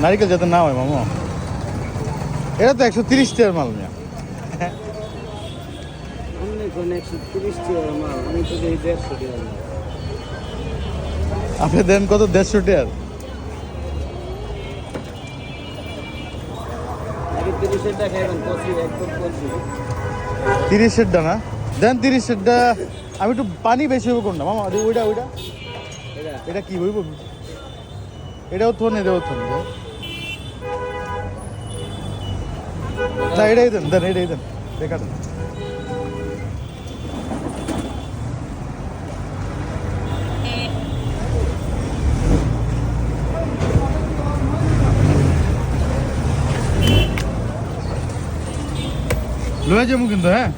নারিকেল যাতে না হয় মামা, এটা তো 130 টাকার মাল মিয়া। 130 টাকার মাল, আমি তো এই 150 টাকার মাল। আপনি দেন কত? 150 টাকার। আগে 30 টাকা খাইবেন, কচি একদম কচি। 30 না দেন, 30 আমি একটু পানি বেশি হইব কোনটা মামা? ওইটা এটা এটা কি হইব? এটাও থন, এটাও থন না, এটাই দেন দেন, এটাই দেন, দেখা দেন। লয়ে যাবো কিন্তু, হ্যাঁ।